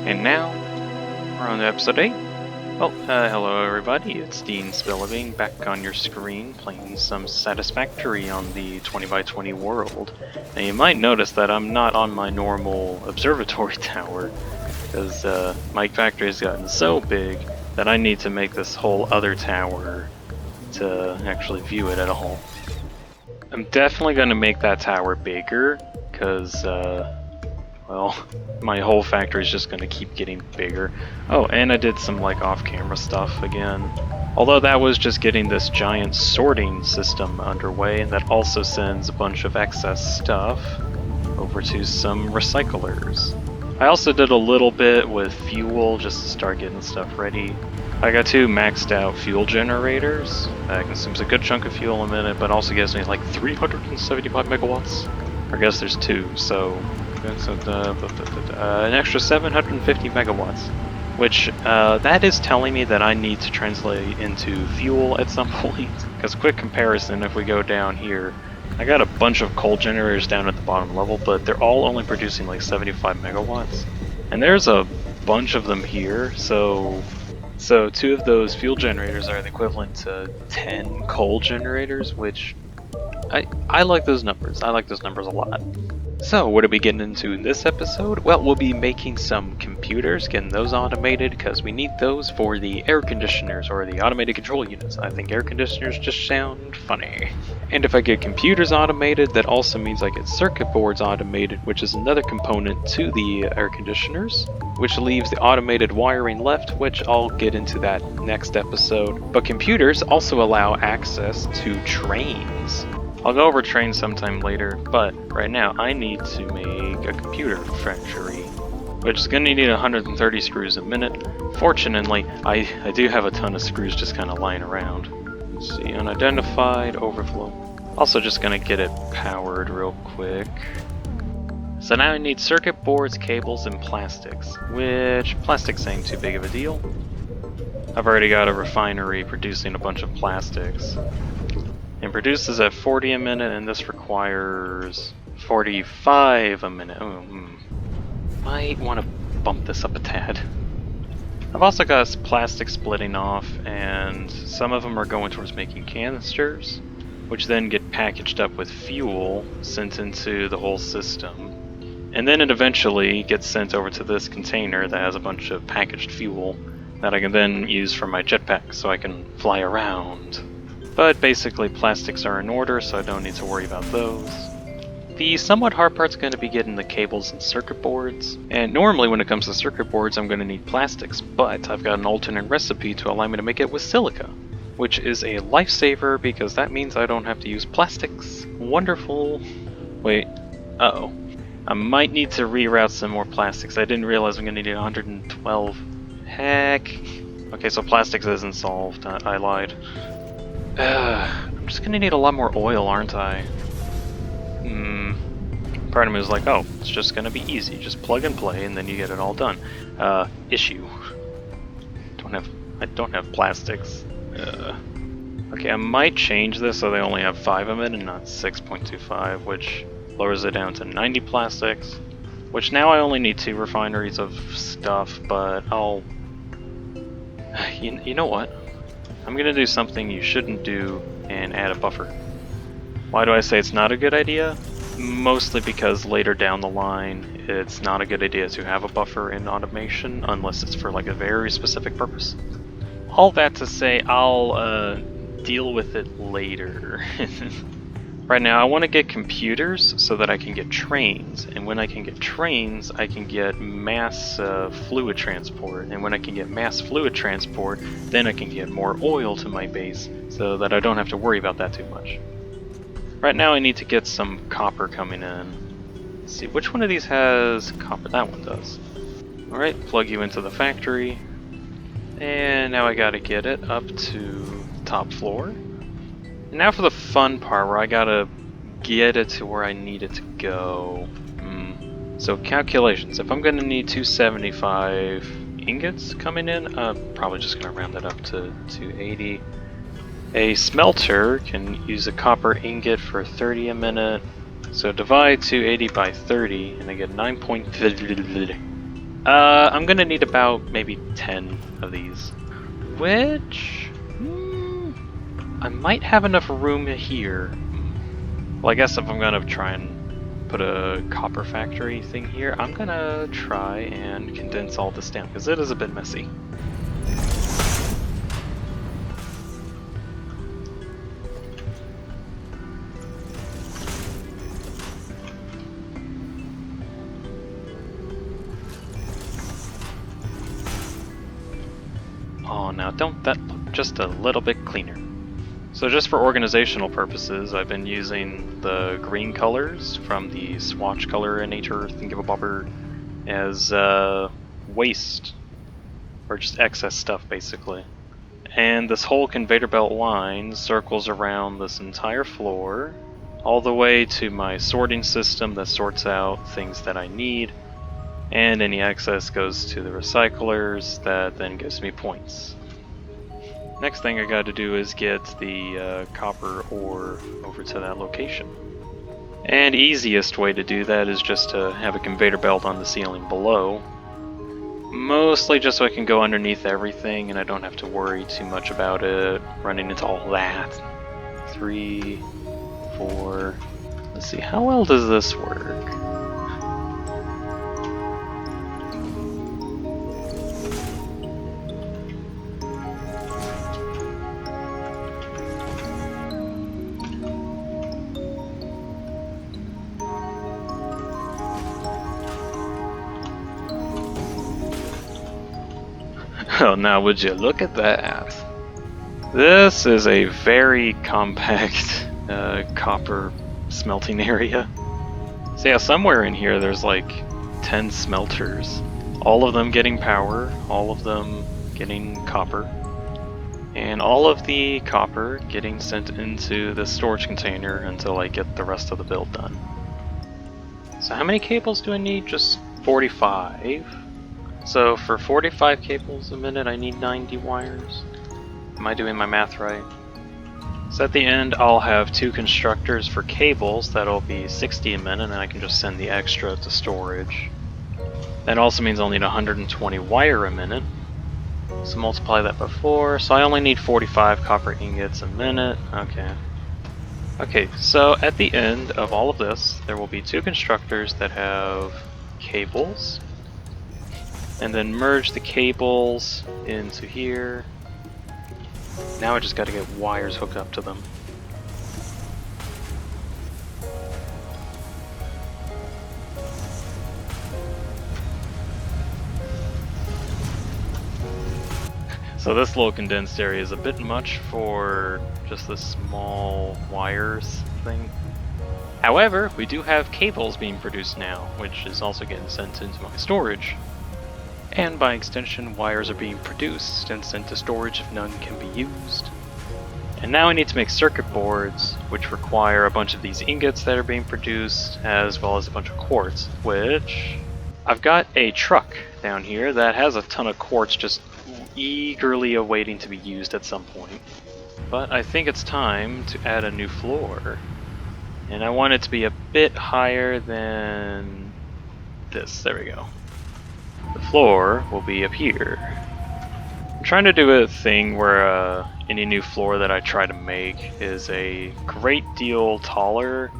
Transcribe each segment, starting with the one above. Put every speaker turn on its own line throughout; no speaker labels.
And now, we're on to episode 8. Well, hello everybody, it's DeanSpillaBean back on your screen playing some Satisfactory on the 20x20 world. Now you might notice that I'm not on my normal observatory tower, because my factory has gotten so big that I need to make this whole other tower to actually view it at all. I'm definitely going to make that tower bigger, because well, my whole factory is just going to keep getting bigger. Oh, and I did some like off-camera stuff again. Although that was just getting this giant sorting system underway, and that also sends a bunch of excess stuff over to some recyclers. I also did a little bit with fuel just to start getting stuff ready. I got 2 maxed out fuel generators. That consumes a good chunk of fuel in a minute, but also gives me like 375 megawatts. I guess there's 2, so an extra 750 megawatts, which that is telling me that I need to translate into fuel at some point. Because quick comparison, if we go down here, I got a bunch of coal generators down at the bottom level, but they're all only producing like 75 megawatts. And there's a bunch of them here, so 2 of those fuel generators are the equivalent to 10 coal generators, which I like those numbers. I like those numbers a lot. So, what are we getting into in this episode? Well, we'll be making some computers, getting those automated, because we need those for the air conditioners, or the automated control units. I think air conditioners just sound funny. And if I get computers automated, that also means I get circuit boards automated, which is another component to the air conditioners, which leaves the automated wiring left, which I'll get into that next episode. But computers also allow access to trains. I'll go over trains sometime later, but right now I need to make a computer factory, which is going to need 130 screws a minute. Fortunately, I do have a ton of screws just kind of lying around. Let's see, unidentified, overflow. Also just going to get it powered real quick. So now I need circuit boards, cables, and plastics, which plastics ain't too big of a deal. I've already got a refinery producing a bunch of plastics. It produces at 40 a minute, and this requires 45 a minute. Might want to bump this up a tad. I've also got plastic splitting off, and some of them are going towards making canisters, which then get packaged up with fuel, sent into the whole system. And then it eventually gets sent over to this container that has a bunch of packaged fuel that I can then use for my jetpack so I can fly around. But basically plastics are in order, so I don't need to worry about those. The somewhat hard part's going to be getting the cables and circuit boards. And normally when it comes to circuit boards I'm going to need plastics, but I've got an alternate recipe to allow me to make it with silica, which is a lifesaver because that means I don't have to use plastics. Wonderful. Wait, uh-oh. I might need to reroute some more plastics. I didn't realize I'm going to need 112. Heck. Okay, so plastics isn't solved. I lied. I'm just gonna need a lot more oil, aren't I? Part of me was like, oh, it's just gonna be easy. Just plug and play, and then you get it all done. Issue. I don't have plastics. Okay, I might change this so they only have 5 of it and not 6.25, which lowers it down to 90 plastics. Which now I only need 2 refineries of stuff, but I'll... You know what? I'm gonna do something you shouldn't do and add a buffer. Why do I say it's not a good idea? Mostly because later down the line, it's not a good idea to have a buffer in automation unless it's for like a very specific purpose. All that to say, I'll deal with it later. Right now I want to get computers so that I can get trains, and when I can get trains I can get mass fluid transport, and when I can get mass fluid transport then I can get more oil to my base so that I don't have to worry about that too much. Right now I need to get some copper coming in. Let's see, which one of these has copper? That one does. Alright, plug you into the factory, and now I gotta get it up to the top floor. And now for the fun part, where I gotta get it to where I need it to go. So calculations. If I'm gonna need 275 ingots coming in, I'm probably just gonna round that up to 280. A smelter can use a copper ingot for 30 a minute. So divide 280 by 30, and I get 9.3. I'm gonna need about maybe 10 of these. Which... I might have enough room here. Well, I guess if I'm gonna try and put a copper factory thing here, I'm gonna try and condense all this down, because it is a bit messy. Oh, now don't that look just a little bit cleaner? So just for organizational purposes, I've been using the green colors from the swatch colorinator thingamabobber as waste, or just excess stuff basically. And this whole conveyor belt line circles around this entire floor, all the way to my sorting system that sorts out things that I need, and any excess goes to the recyclers that then gives me points. Next thing I got to do is get the copper ore over to that location. And easiest way to do that is just to have a conveyor belt on the ceiling below. Mostly just so I can go underneath everything and I don't have to worry too much about it running into all that. 3, 4, let's see, how well does this work? Oh, now would you look at that? This is a very compact copper smelting area. So yeah, somewhere in here there's like 10 smelters. All of them getting power, all of them getting copper, and all of the copper getting sent into the storage container until I get the rest of the build done. So how many cables do I need? Just 45. So for 45 cables a minute, I need 90 wires. Am I doing my math right? So at the end, I'll have 2 constructors for cables. That'll be 60 a minute, and I can just send the extra to storage. That also means I'll need 120 wire a minute. So multiply that by 4. So I only need 45 copper ingots a minute. Okay. Okay, so at the end of all of this, there will be 2 constructors that have cables. And then merge the cables into here. Now I just gotta get wires hooked up to them. So this little condensed area is a bit much for just this small wires thing. However, we do have cables being produced now, which is also getting sent into my storage. And by extension, wires are being produced and sent to storage if none can be used. And now I need to make circuit boards, which require a bunch of these ingots that are being produced, as well as a bunch of quartz, which... I've got a truck down here that has a ton of quartz just eagerly awaiting to be used at some point. But I think it's time to add a new floor. And I want it to be a bit higher than this. There we go. The floor will be up here. I'm trying to do a thing where any new floor that I try to make is a great deal taller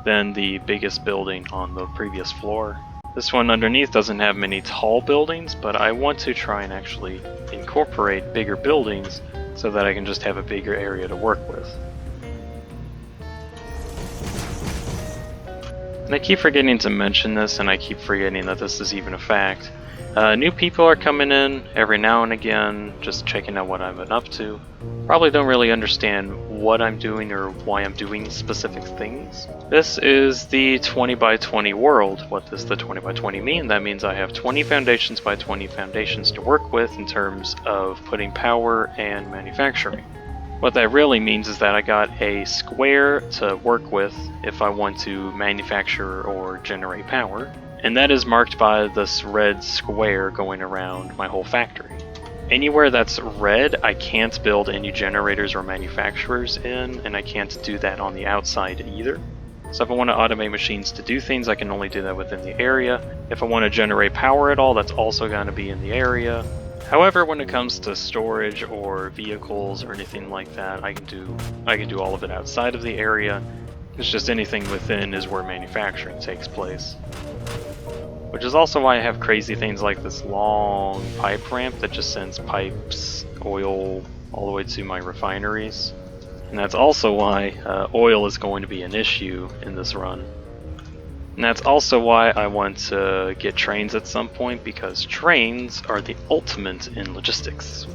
than the biggest building on the previous floor. This one underneath doesn't have many tall buildings, but I want to try and actually incorporate bigger buildings so that I can just have a bigger area to work with. And I keep forgetting to mention this, and I keep forgetting that this is even a fact. New people are coming in every now and again, just checking out what I've been up to. Probably don't really understand what I'm doing or why I'm doing specific things. This is the 20 by 20 world. What does the 20 by 20 mean? That means I have 20 foundations by 20 foundations to work with in terms of putting power and manufacturing. What that really means is that I got a square to work with if I want to manufacture or generate power. And that is marked by this red square going around my whole factory. Anywhere that's red, I can't build any generators or manufacturers in, and I can't do that on the outside either. So if I want to automate machines to do things, I can only do that within the area. If I want to generate power at all, that's also going to be in the area. However, when it comes to storage or vehicles or anything like that, I can do all of it outside of the area. It's just anything within is where manufacturing takes place. Which is also why I have crazy things like this long pipe ramp that just sends pipes, oil, all the way to my refineries. And that's also why oil is going to be an issue in this run. And that's also why I want to get trains at some point, because trains are the ultimate in logistics.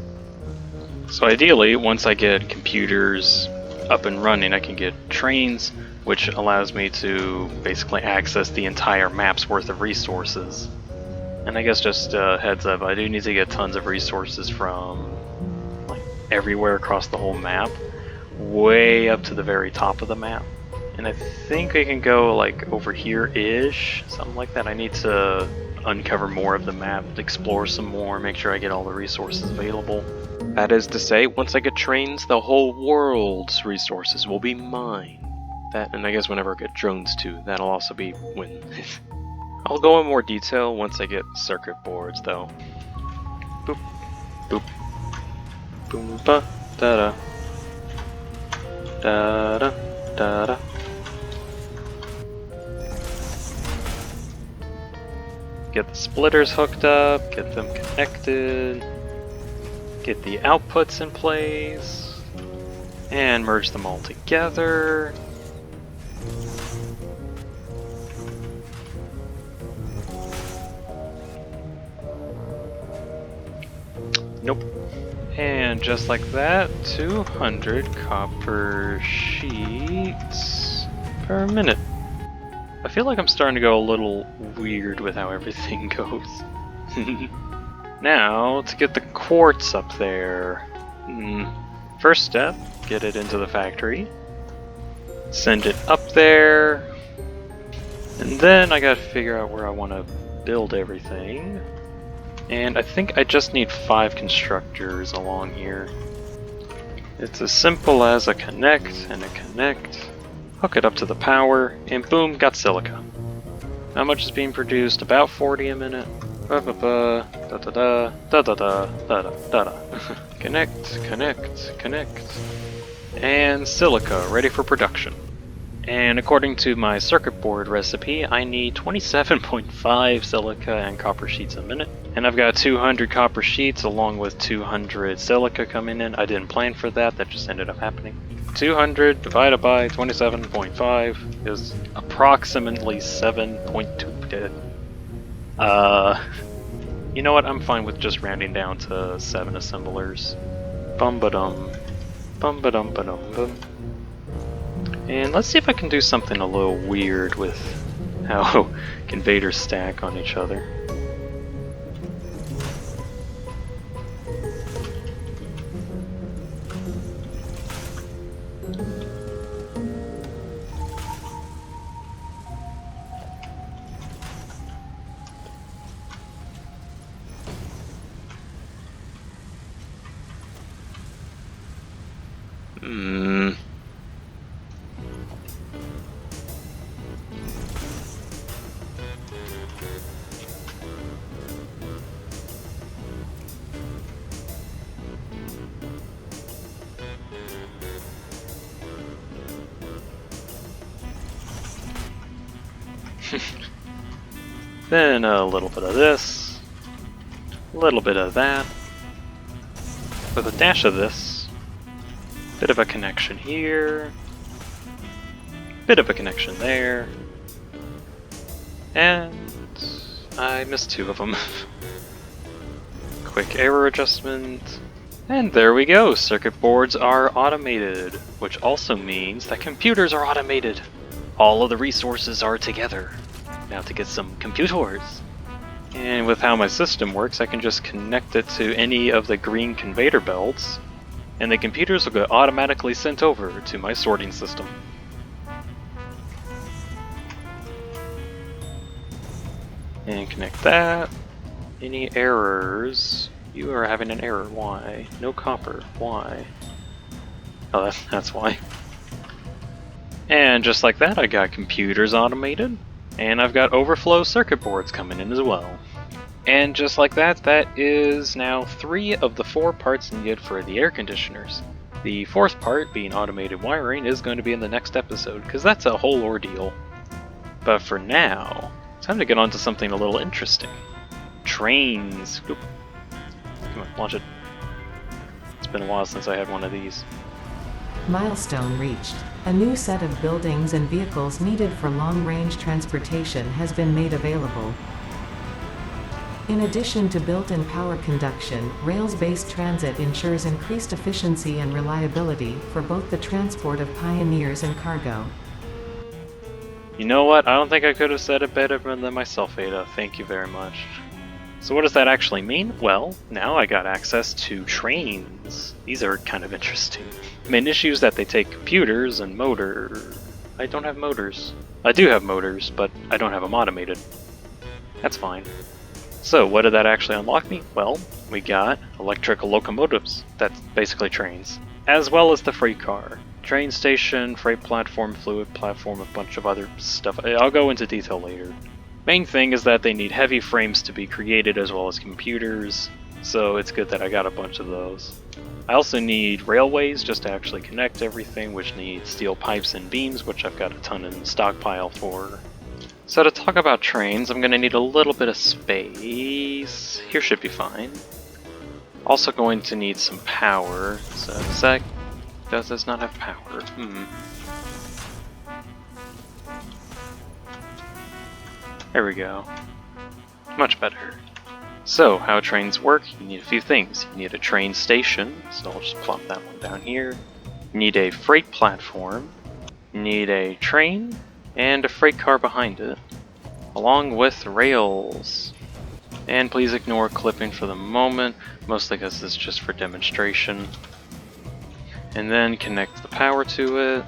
So ideally, once I get computers up and running, I can get trains, which allows me to basically access the entire map's worth of resources. And I guess just heads up, I do need to get tons of resources from like everywhere across the whole map, way up to the very top of the map. And I think I can go like over here-ish, something like that. I need to uncover more of the map, explore some more, make sure I get all the resources available. That is to say, once I get trains, the whole world's resources will be mine. That, and I guess whenever I get drones too, that'll also be when. I'll go in more detail once I get circuit boards though. Boop, boop, boom, ba, da da, da da, da da. Get the splitters hooked up, get them connected, get the outputs in place, and merge them all together. Nope. And just like that, 200 copper sheets per minute. I feel like I'm starting to go a little weird with how everything goes. Now, to get the quartz up there. First step, get it into the factory. Send it up there. And then I gotta figure out where I want to build everything. And I think I just need 5 constructors along here. It's as simple as a connect and a connect. Hook it up to the power, and boom, got silica. How much is being produced? About 40 a minute. Connect, connect, connect. And silica, ready for production. And according to my circuit board recipe, I need 27.5 silica and copper sheets a minute. And I've got 200 copper sheets along with 200 silica coming in. I didn't plan for that, that just ended up happening. 200 divided by 27.5 is approximately 7.2. You know what? I'm fine with just rounding down to 7 assemblers. Bum-ba-dum. Bum-ba-dum-ba-dum-bum. And let's see if I can do something a little weird with how conveyors stack on each other. Then a little bit of this, a little bit of that, with a dash of this, bit of a connection here, bit of a connection there, and I missed 2 of them. Quick error adjustment, and there we go, circuit boards are automated, which also means that computers are automated. All of the resources are together. Now to get some computers. And with how my system works, I can just connect it to any of the green conveyor belts, and the computers will get automatically sent over to my sorting system. And connect that. Any errors? You are having an error. Why? No copper. Why? Oh, that's why. And just like that, I got computers automated, and I've got overflow circuit boards coming in as well. And just like that, that is now 3 of the 4 parts needed for the air conditioners. The 4th part, being automated wiring, is going to be in the next episode, because that's a whole ordeal. But for now, time to get on to something a little interesting. Trains. Oop. Come on, launch it. It's been a while since I had one of these.
Milestone reached. A new set of buildings and vehicles needed for long-range transportation has been made available. In addition to built-in power conduction, rails-based transit ensures increased efficiency and reliability for both the transport of pioneers and cargo.
You know what? I don't think I could have said it better than myself, Ada. Thank you very much. So what does that actually mean? Well, now I got access to trains. These are kind of interesting. Main issue is that they take computers and motors. I don't have motors. I do have motors, but I don't have them automated. That's fine. So what did that actually unlock me? Well, we got electrical locomotives. That's basically trains. As well as the freight car. Train station, freight platform, fluid platform, a bunch of other stuff. I'll go into detail later. Main thing is that they need heavy frames to be created as well as computers, so it's good that I got a bunch of those. I also need railways just to actually connect everything, which needs steel pipes and beams, which I've got a ton in stockpile for. So to talk about trains, I'm going to need a little bit of space. Here should be fine. Also going to need some power. So does this not have power? There we go. Much better. So, how trains work, you need a few things. You need a train station, so I'll just plop that one down here. You need a freight platform. You need a train, and a freight car behind it. Along with rails. And please ignore clipping for the moment, mostly because this is just for demonstration. And then connect the power to it,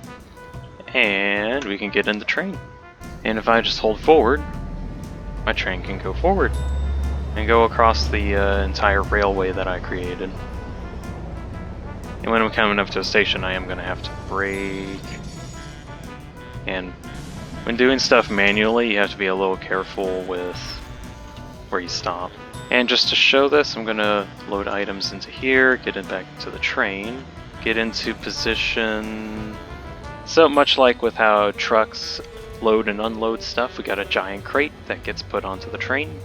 and we can get in the train. And if I just hold forward, my train can go forward and go across the entire railway that I created. And when I'm coming up to a station, I am going to have to brake. And when doing stuff manually, you have to be a little careful with where you stop. And just to show this, I'm going to load items into here, get it back to the train, get into position. So much like with how trucks load and unload stuff, we got a giant crate that gets put onto the train.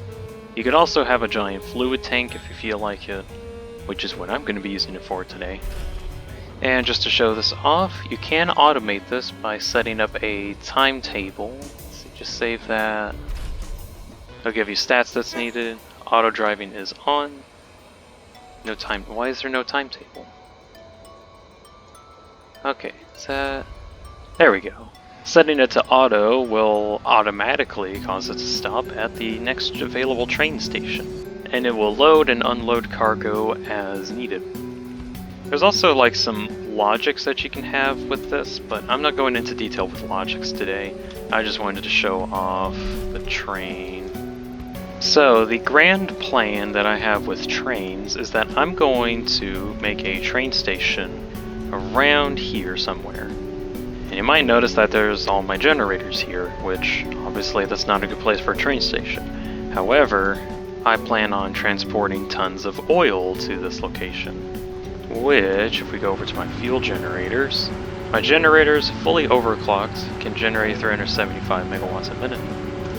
You could also have a giant fluid tank if you feel like it, which is what I'm going to be using it for today. And just to show this off, you can automate this by setting up a timetable. So just save that. It'll give you stats that's needed. Auto driving is on. No time. Why is there no timetable? Okay, set. There we go. Setting it to auto will automatically cause it to stop at the next available train station, and it will load and unload cargo as needed. There's also like some logics that you can have with this, but I'm not going into detail with logics today. I just wanted to show off the train. So the grand plan that I have with trains is that I'm going to make a train station around here somewhere. And you might notice that there's all my generators here, which obviously that's not a good place for a train station. However, I plan on transporting tons of oil to this location, which, if we go over to my fuel generators, my generators, fully overclocked, can generate 375 megawatts a minute,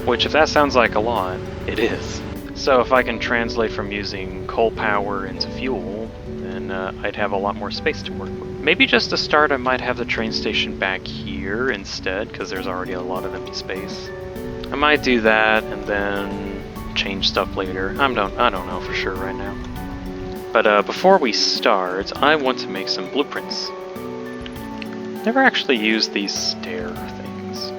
which if that sounds like a lot, it is. So if I can translate from using coal power into fuel, then I'd have a lot more space to work with. Maybe just to start, I might have the train station back here instead, because there's already a lot of empty space. I might do that and then change stuff later. I don't know for sure right now. But before we start, I want to make some blueprints. Never actually used these stair things.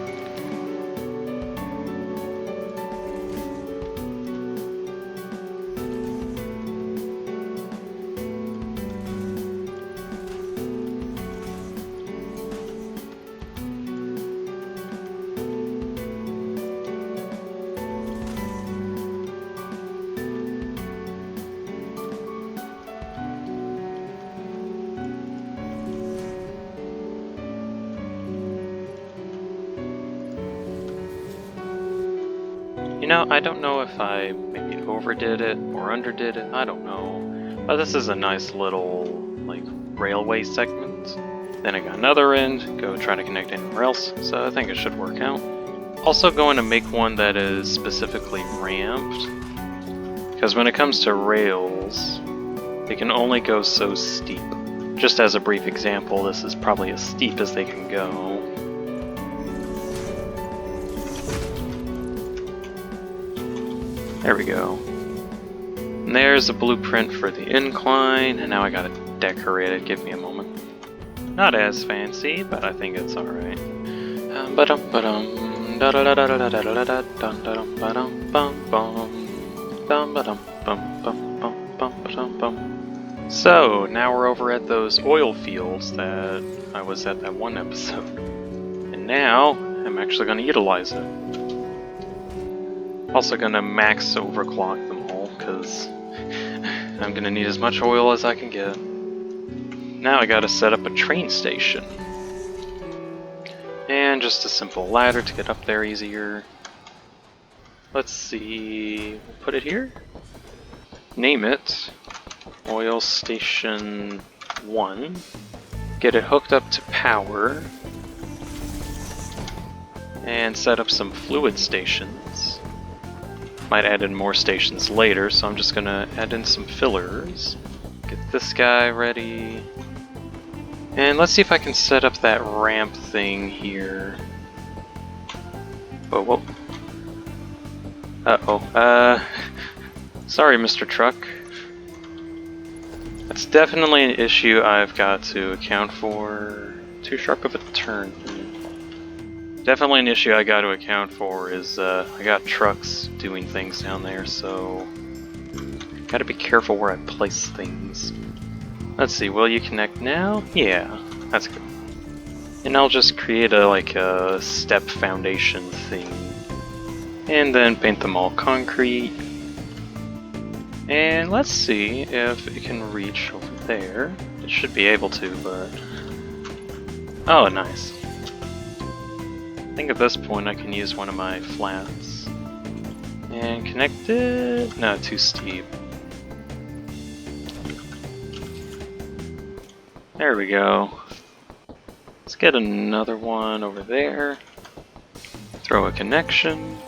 You know, I don't know if I maybe overdid it or underdid it, I don't know. But this is a nice little, like, railway segment. Then I got another end, go try to connect anywhere else, so I think it should work out. Also going to make one that is specifically ramped, because when it comes to rails, they can only go so steep. Just as a brief example, this is probably as steep as they can go. There we go. And there's a blueprint for the incline, and now I gotta decorate it. Give me a moment. Not as fancy, but I think it's alright. So, now we're over at those oil fields that I was at that one episode. And now, I'm actually going to utilize it. Also going to max overclock them all, because I'm going to need as much oil as I can get. Now I got to set up a train station. And just a simple ladder to get up there easier. Let's see, we'll put it here. Name it Oil Station 1. Get it hooked up to power. And set up some fluid stations. Might add in more stations later, so I'm just gonna add in some fillers. Get this guy ready. And let's see if I can set up that ramp thing here. Whoa. Uh-oh. Sorry, Mr. Truck. That's definitely an issue I've got to account for. Too sharp of a turn. Definitely an issue I got to account for is I got trucks doing things down there, so gotta be careful where I place things. Let's see, will you connect now? Yeah, that's good. And I'll just create a step foundation thing. And then paint them all concrete. And let's see if it can reach over there. It should be able to, but... Oh, nice. I think at this point I can use one of my flats. And connect it... No, too steep. There we go. Let's get another one over there. Throw a connection.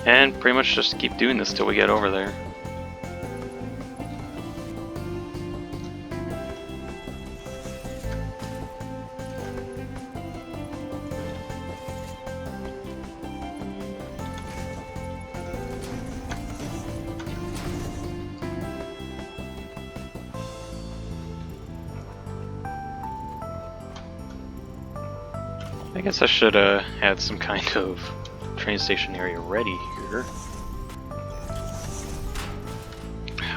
And pretty much just keep doing this till we get over there. I guess I should had some kind of train station area ready here.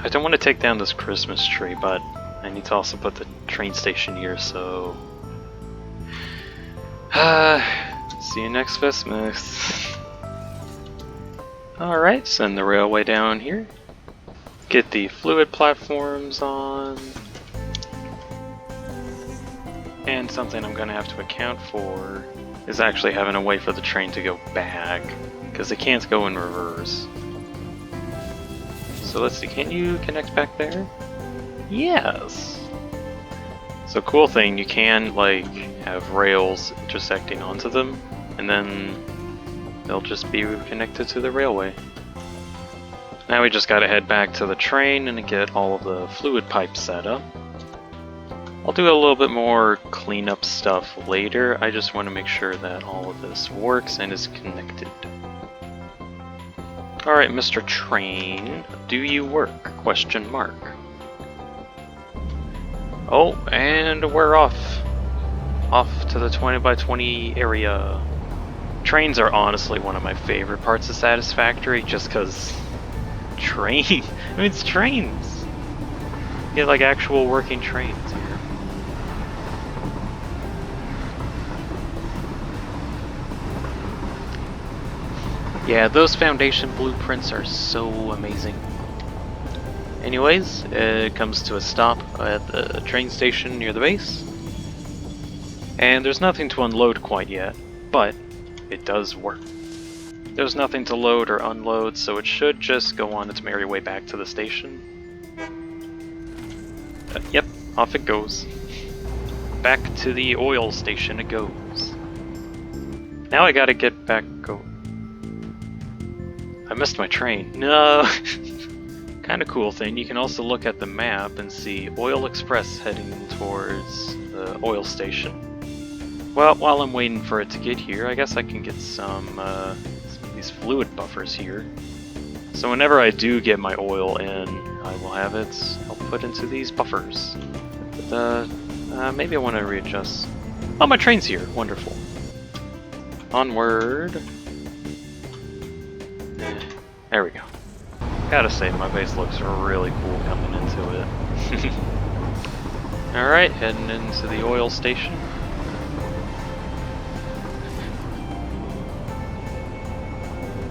I don't want to take down this Christmas tree, but I need to also put the train station here, so... see you next Christmas. Alright, send the railway down here. Get the fluid platforms on. And something I'm gonna have to account for is actually having a way for the train to go back, because it can't go in reverse. So let's see, can you connect back there? Yes! So cool thing, you can like have rails intersecting onto them, and then they'll just be connected to the railway. Now we just gotta head back to the train and get all of the fluid pipes set up. I'll do a little bit more cleanup stuff later. I just want to make sure that all of this works and is connected. Alright, Mr. Train, do you work? Question mark. Oh, and we're off. Off to the 20x20 area. Trains are honestly one of my favorite parts of Satisfactory, just because... Train? I mean, it's trains! You get like actual working trains here. Yeah, those foundation blueprints are so amazing. Anyways, it comes to a stop at the train station near the base. And there's nothing to unload quite yet, but it does work. There's nothing to load or unload, so it should just go on its merry way back to the station. Yep, off it goes. Back to the oil station it goes. Now I gotta get back I missed my train. No! Kinda cool thing, you can also look at the map and see Oil Express heading towards the oil station. Well, while I'm waiting for it to get here, I guess I can get some of these fluid buffers here. So whenever I do get my oil in, I will have it I'll put into these buffers. But, maybe I want to readjust. Oh, my train's here! Wonderful. Onward. There we go. Gotta say, my base looks really cool coming into it. Alright, heading into the oil station.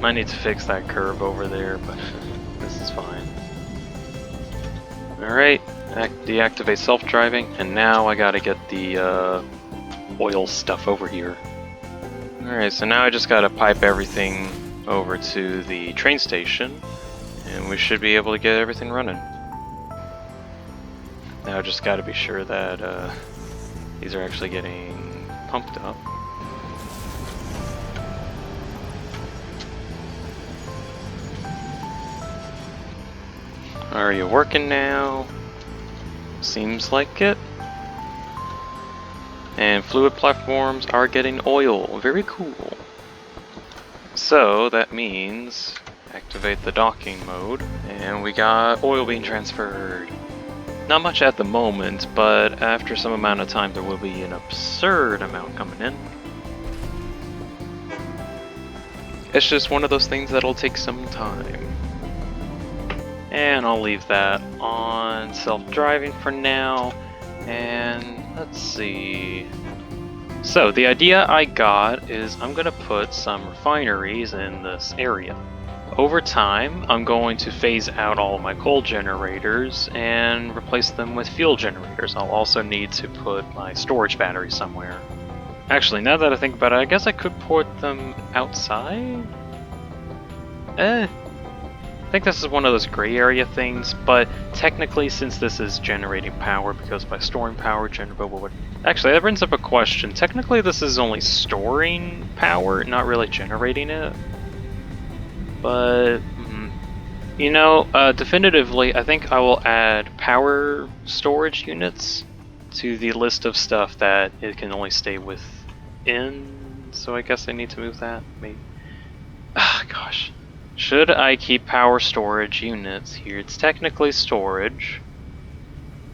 Might need to fix that curve over there, but this is fine. Alright, deactivate self-driving, and now I gotta get the oil stuff over here. Alright, so now I just gotta pipe everything over to the train station, and we should be able to get everything running. Now I just gotta be sure that these are actually getting pumped up. Are you working now? Seems like it. And fluid platforms are getting oil. Very cool. So that means activate the docking mode, and we got oil being transferred. Not much at the moment, but after some amount of time there will be an absurd amount coming in. It's just one of those things that'll take some time. And I'll leave that on self-driving for now. And let's see. So the idea I got is I'm going to put some refineries in this area. Over time, I'm going to phase out all of my coal generators and replace them with fuel generators. I'll also need to put my storage battery somewhere. Actually, now that I think about it, I guess I could put them outside? I think this is one of those gray area things, but technically since this is generating power, because by storing power, actually, that brings up a question. Technically this is only storing power, not really generating it. But, you know, definitively, I think I will add power storage units to the list of stuff that it can only stay within, so I guess I need to move that, maybe. Ah, gosh. Should I keep power storage units here? It's technically storage.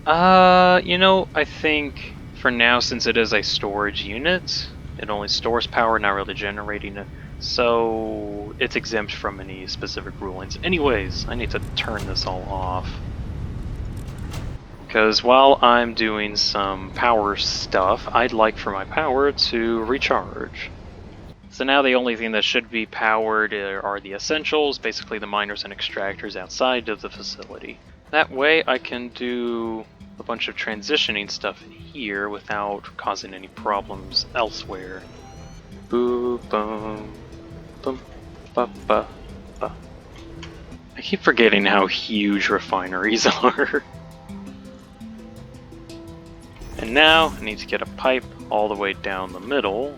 You know, I think for now, since it is a storage unit, it only stores power, not really generating it. So it's exempt from any specific rulings. Anyways, I need to turn this all off. Because while I'm doing some power stuff, I'd like for my power to recharge. So now the only thing that should be powered are the essentials, basically the miners and extractors outside of the facility. That way I can do a bunch of transitioning stuff in here without causing any problems elsewhere. Boo, boom, boom, ba, ba, ba. I keep forgetting how huge refineries are. And now I need to get a pipe all the way down the middle.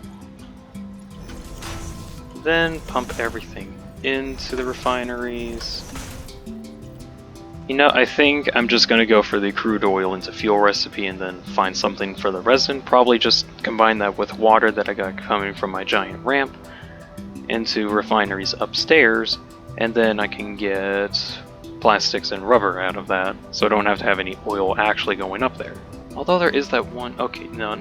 Then pump everything into the refineries. You know, I think I'm just going to go for the crude oil into fuel recipe and then find something for the resin. Probably just combine that with water that I got coming from my giant ramp into refineries upstairs, and then I can get plastics and rubber out of that, so I don't have to have any oil actually going up there. Although there is that one... Okay, no.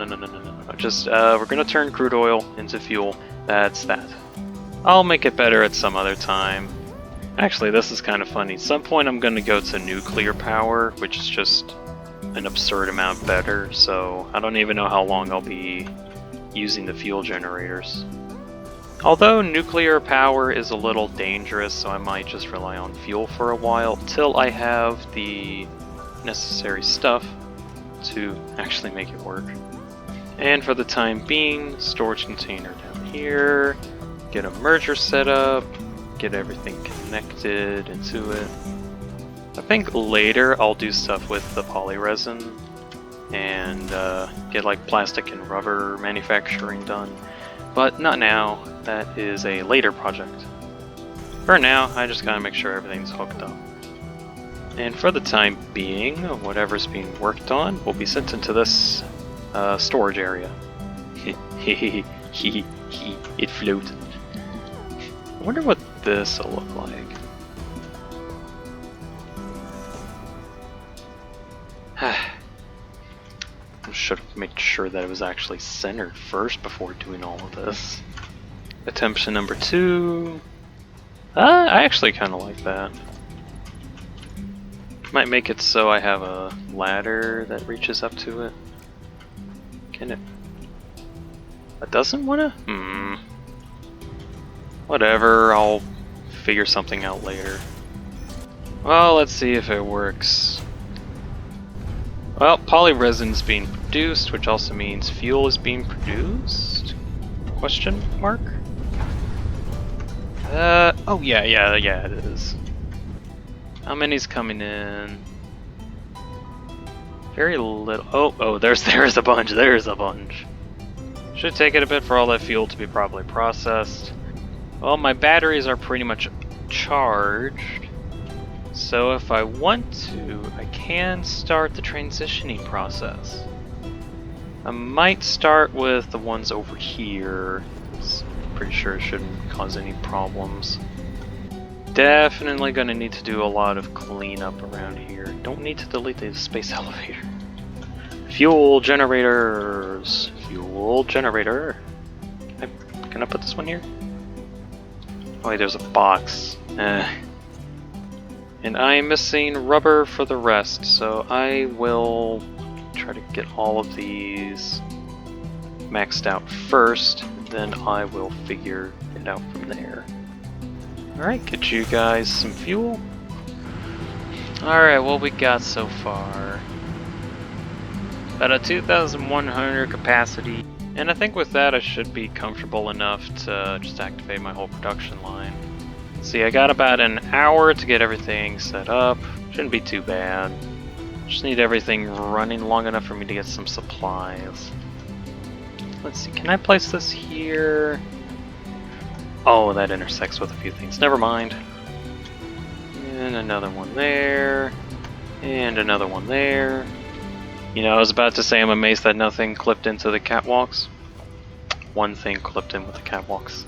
Just, we're going to turn crude oil into fuel. That's that. I'll make it better at some other time. Actually, this is kind of funny. At some point I'm going to go to nuclear power, which is just an absurd amount better, so I don't even know how long I'll be using the fuel generators. Although nuclear power is a little dangerous, so I might just rely on fuel for a while, till I have the necessary stuff to actually make it work. And for the time being, storage container down here. get a merger set up, get everything connected into it. I think later I'll do stuff with the poly resin and get like plastic and rubber manufacturing done, but not now. That is a later project. For now, I just gotta make sure everything's hooked up. And for the time being, whatever's being worked on will be sent into this storage area. It floated. I wonder what this will look like. I should have made sure that it was actually centered first before doing all of this. Attempt to number 2. I actually kind of like that. Might make it so I have a ladder that reaches up to it. Can it? It doesn't wanna? Whatever, I'll figure something out later. Well, let's see if it works. Well, polyresin's being produced, which also means fuel is being produced? Question mark? Oh yeah, it is. How many's coming in? Very little. Oh, there's a bunch. There's a bunch. Should take it a bit for all that fuel to be properly processed. Well, my batteries are pretty much charged. So if I want to, I can start the transitioning process. I might start with the ones over here. Pretty sure it shouldn't cause any problems. Definitely gonna need to do a lot of cleanup around here. Don't need to delete the space elevator. Fuel generators. Fuel generator. Can I put this one here? Oh wait, there's a box. And I'm missing rubber for the rest, so I will try to get all of these maxed out first, then I will figure it out from there. Alright, get you guys some fuel. Alright, what we got so far? About a 2,100 capacity. And I think with that I should be comfortable enough to just activate my whole production line. See, I got about an hour to get everything set up. Shouldn't be too bad. Just need everything running long enough for me to get some supplies. Let's see, can I place this here? Oh, that intersects with a few things. Never mind. And another one there. And another one there. You know, I was about to say I'm amazed that nothing clipped into the catwalks. One thing clipped in with the catwalks.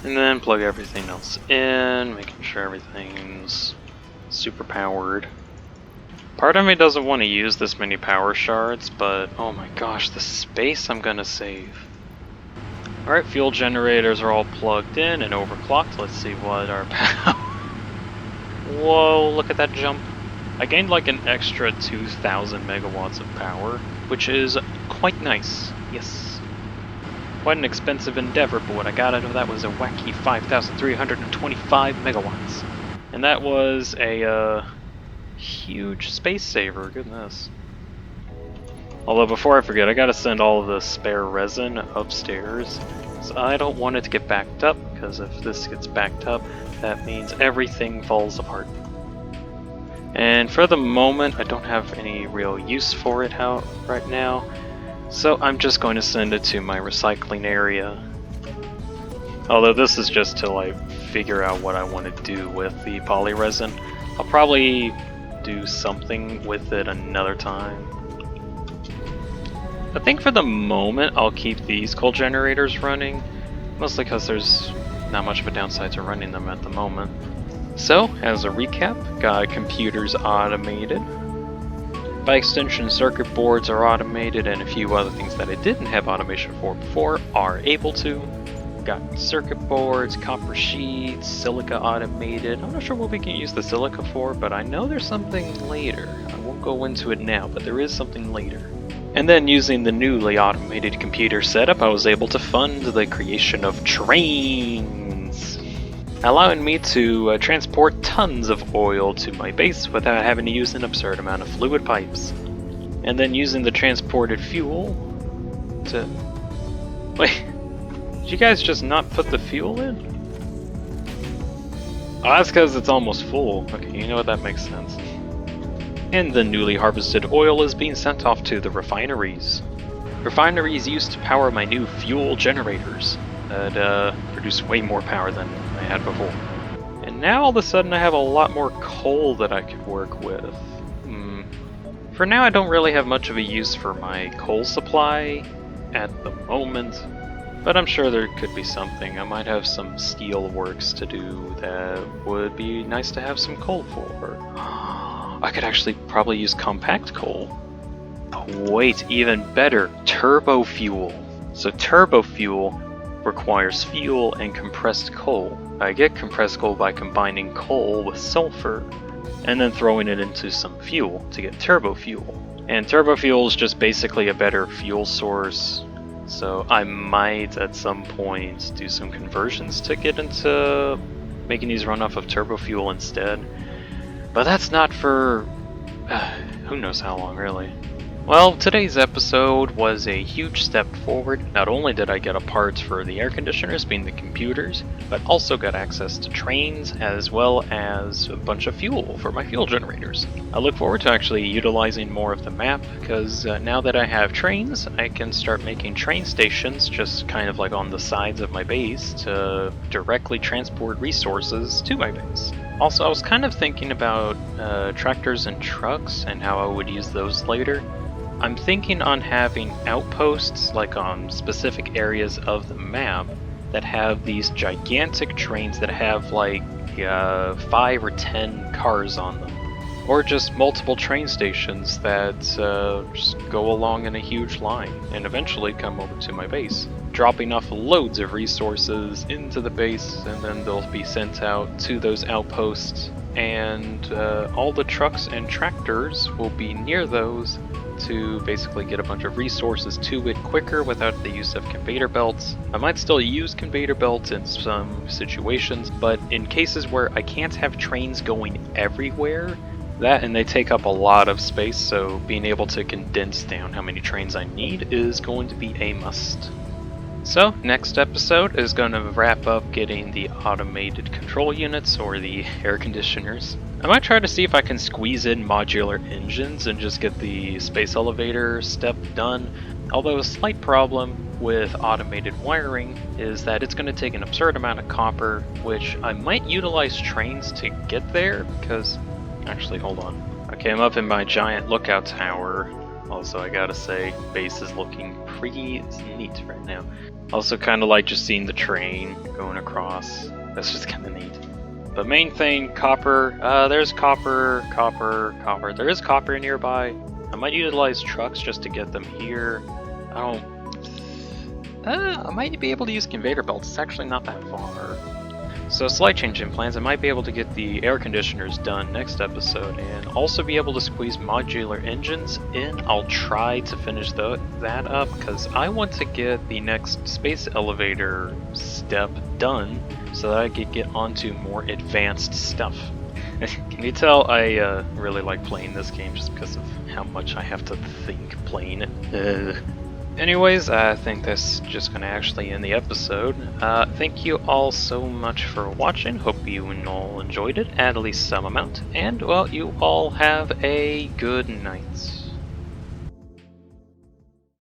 And then plug everything else in, making sure everything's super powered. Part of me doesn't want to use this many power shards, but oh my gosh, the space I'm gonna save. Alright, fuel generators are all plugged in and overclocked. Let's see what our power... Whoa, look at that jump. I gained like an extra 2,000 megawatts of power, which is quite nice, yes. Quite an expensive endeavor, but what I got out of that was a wacky 5,325 megawatts. And that was a huge space saver, goodness. Although before I forget, I gotta send all of the spare resin upstairs. So I don't want it to get backed up, because if this gets backed up, that means everything falls apart. And for the moment, I don't have any real use for it right now. So I'm just going to send it to my recycling area. Although this is just to like figure out what I want to do with the poly resin. I'll probably do something with it another time. I think for the moment I'll keep these coal generators running, mostly because there's not much of a downside to running them at the moment. So, as a recap, got computers automated. By extension, circuit boards are automated, and a few other things that I didn't have automation for before are able to. Got circuit boards, copper sheets, silica automated. I'm not sure what we can use the silica for, but I know there's something later. I won't go into it now, but there is something later. And then using the newly automated computer setup, I was able to fund the creation of trains, allowing me to transport tons of oil to my base without having to use an absurd amount of fluid pipes. And then using the transported fuel to... Wait, Did you guys just not put the fuel in? Oh, that's because it's almost full. Okay, you know what, that makes sense. And the newly harvested oil is being sent off to the refineries. Refineries used to power my new fuel generators that produce way more power than I had before. And now all of a sudden I have a lot more coal that I could work with. For now I don't really have much of a use for my coal supply at the moment, but I'm sure there could be something. I might have some steel works to do that would be nice to have some coal for. I could actually probably use compact coal. Oh, wait, even better, turbo fuel. So turbo fuel requires fuel and compressed coal. I get compressed coal by combining coal with sulfur and then throwing it into some fuel to get turbo fuel. And turbo fuel is just basically a better fuel source, so I might at some point do some conversions to get into making these run off of turbo fuel instead. But that's not for who knows how long, really. Well, today's episode was a huge step forward. Not only did I get a part for the air conditioners, being the computers, but also got access to trains as well as a bunch of fuel for my fuel generators. I look forward to actually utilizing more of the map, because now that I have trains, I can start making train stations just kind of like on the sides of my base to directly transport resources to my base. Also, I was kind of thinking about tractors and trucks and how I would use those later. I'm thinking on having outposts like on specific areas of the map that have these gigantic trains that have like 5 or 10 cars on them. Or just multiple train stations that just go along in a huge line and eventually come over to my base, dropping off loads of resources into the base, and then they'll be sent out to those outposts, and all the trucks and tractors will be near those to basically get a bunch of resources to it quicker without the use of conveyor belts. I might still use conveyor belts in some situations, but in cases where I can't have trains going everywhere, and they take up a lot of space, so being able to condense down how many trains I need is going to be a must. So, next episode is going to wrap up getting the automated control units, or the air conditioners. I might try to see if I can squeeze in modular engines and just get the space elevator step done. Although a slight problem with automated wiring is that it's going to take an absurd amount of copper, which I might utilize trains to get there, because... Actually, hold on. Okay, I'm up in my giant lookout tower. Also, I gotta say, base is looking pretty neat right now. Also, kind of like just seeing the train going across. That's just kind of neat. But main thing, copper. There's copper. There is copper nearby. I might utilize trucks just to get them here. I might be able to use conveyor belts. It's actually not that far. So slight change in plans. I might be able to get the air conditioners done next episode and also be able to squeeze modular engines in. I'll try to finish that up because I want to get the next space elevator step done so that I could get onto more advanced stuff. Can you tell I really like playing this game just because of how much I have to think playing it? Anyways, I think that's just going to actually end the episode. Thank you all so much for watching. Hope you all enjoyed it, at least some amount. And, well, you all have a good night.